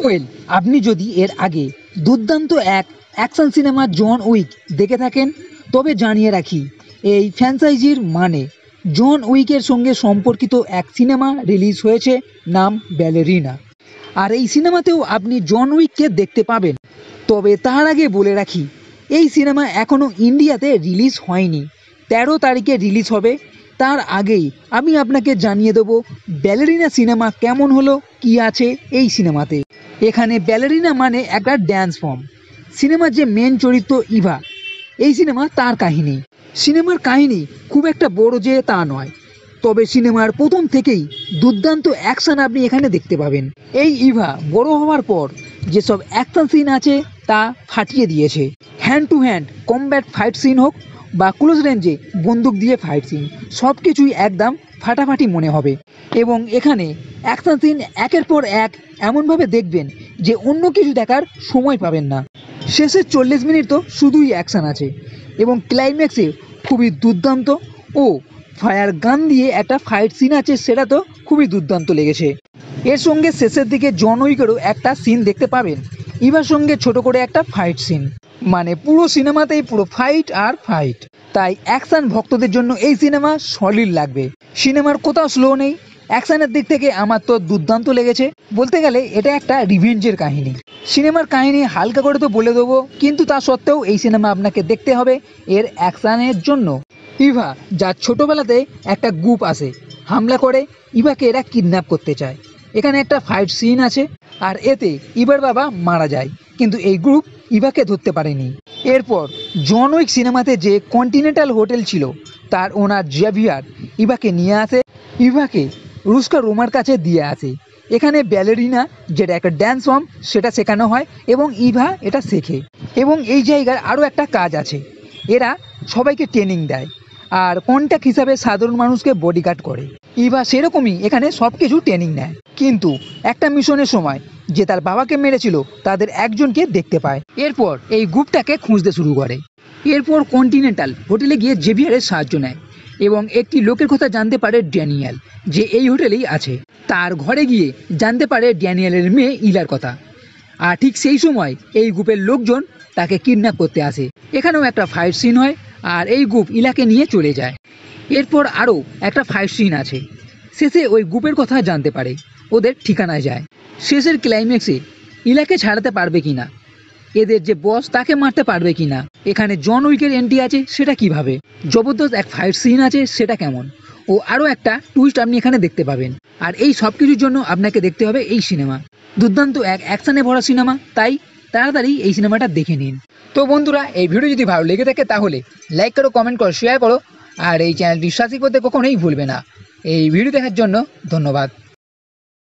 Well, আপনি যদি এর আগে দুর্দান্ত এক অ্যাকশন সিনেমা জন উইক দেখে থাকেন তবে জানিয়ে রাখি, এই ফ্র্যাঞ্চাইজির মানে জন উইকের সঙ্গে সম্পর্কিত এক সিনেমা রিলিজ হয়েছে, নাম ব্যালেরিনা। আর এই সিনেমাতেও আপনি জন উইককে দেখতে পাবেন। তবে তার আগে বলে রাখি, এই সিনেমা এখনও ইন্ডিয়াতে রিলিজ হয়নি, 13 তারিখে রিলিজ হবে। তার আগেই আমি আপনাকে জানিয়ে দেবো ব্যালেরিনা সিনেমা কেমন হলো, কি আছে এই সিনেমাতে। এখানে ব্যালেরিনা মানে একটা ড্যান্স ফর্ম। সিনেমার যে মেন চরিত্র ইভা, এই সিনেমা তার কাহিনী। সিনেমার কাহিনী খুব একটা বড় যে তা নয়, তবে সিনেমার প্রথম থেকেই দুর্দান্ত অ্যাকশন আপনি এখানে দেখতে পাবেন। এই ইভা বড় হওয়ার পর যেসব অ্যাকশন সিন আছে তা ফাটিয়ে দিয়েছে। Hand to hand combat fight scene হোক বা ক্লোজ রেঞ্জে বন্দুক দিয়ে ফাইট সিন, সব কিছুই একদম ফাটাফাটি মনে হবে। এবং এখানে অ্যাকশন সিন একের পর এক এমনভাবে দেখবেন যে অন্য কিছু দেখার সময় পাবেন না। শেষের 40 মিনিট তো শুধুই অ্যাকশন আছে, এবং ক্লাইম্যাক্সে খুবই দুর্দান্ত ও ফায়ার গান দিয়ে একটা ফাইট সিন আছে, সেটা তো খুবই দুর্দান্ত লেগেছে। এর সঙ্গে শেষের দিকে জন উইকেরও একটা সিন দেখতে পাবেন, ইভার সঙ্গে ছোট করে একটা ফাইট সিন। মানে পুরো সিনেমাতেই পুরো ফাইট আর ফাইট। তাই অ্যাকশন ভক্তদের জন্য এই সিনেমা সলিড লাগবে। সিনেমার কোথাও স্লো নেই। অ্যাকশনের দিক থেকে আমার তো দুর্দান্ত লেগেছে। বলতে গেলে এটা একটা রিভেঞ্জের কাহিনী। সিনেমার কাহিনী হালকা করে তো বলে দেবো, কিন্তু তা সত্ত্বেও এই সিনেমা আপনাকে দেখতে হবে এর অ্যাকশনের জন্য। ইভা, যার ছোটোবেলাতে একটা গ্রুপ আসে, হামলা করে ইভাকে এরা কিডন্যাপ করতে চায়। এখানে একটা ফাইট সিন আছে, আর এতে ইভার বাবা মারা যায়, কিন্তু এই গ্রুপ ইভাকে ধরতে পারেনি। এরপর জন উইক সিনেমাতে যে কন্টিনেন্টাল হোটেল ছিল, তার ওনার জেভিয়ার ইভাকে নিয়ে আসে, ইভাকে রুস্কা রোমার কাছে দিয়ে আসে। এখানে ব্যালেরিনা, যেটা একটা ড্যান্স ফর্ম, সেটা শেখানো হয় এবং ইভা এটা শেখে। এবং এই জায়গার আরও একটা কাজ আছে, এরা সবাইকে ট্রেনিং দেয় আর কন্ট্যাক্ট হিসাবে সাধারণ মানুষকে বডিগার্ড করে। ইভা সেরকমই এখানে সব কিছু ট্রেনিং নেয়, কিন্তু একটা মিশনের সময় যে তার বাবাকে মেরেছিল তাদের একজনকে দেখতে পায়। এরপর এই গ্রুপটাকে খুঁজতে শুরু করে। এরপর কন্টিনেন্টাল হোটেলে গিয়ে জেভিয়ারের সাহায্য নেয় এবং একটি লোকের কথা জানতে পারে ড্যানিয়েল, যে এই হোটেলেই আছে। তার ঘরে গিয়ে জানতে পারে ড্যানিয়েলের মেয়ে ইলার কথা। আর ঠিক সেই সময় এই গ্রুপের লোকজন তাকে কিডন্যাপ করতে আসে। এখানেও একটা ফাইট সিন হয় আর এই গ্রুপ ইলাকে নিয়ে চলে যায়। এরপর আরও একটা ফাইট সিন আছে। শেষে ওই গ্রুপের কথা জানতে পারে, ওদের ঠিকানায় যায়। শেষের ক্লাইম্যাক্সে ইলাকে ছাড়াতে পারবে কিনা, এদের যে বস তাকে মারতে পারবে কিনা, এখানে জন উইকের এন্ট্রি আছে সেটা কিভাবে, জবরদস্ত এক ফাইট সিন আছে সেটা কেমন, ও আরও একটা টুইস্ট আপনি এখানে দেখতে পাবেন। আর এই সব কিছুর জন্য আপনাকে দেখতে হবে এই সিনেমা। দুর্দান্ত এক অ্যাকশানে ভরা সিনেমা, তাই তাড়াতাড়ি এই সিনেমাটা দেখে নিন। তো বন্ধুরা, এই ভিডিও যদি ভালো লেগে থাকে তাহলে লাইক করো, কমেন্ট করো, শেয়ার করো, আর এই চ্যানেলটি সাবস্ক্রাইব করতে কখনোই ভুলবে না। এই ভিডিও দেখার জন্য ধন্যবাদ।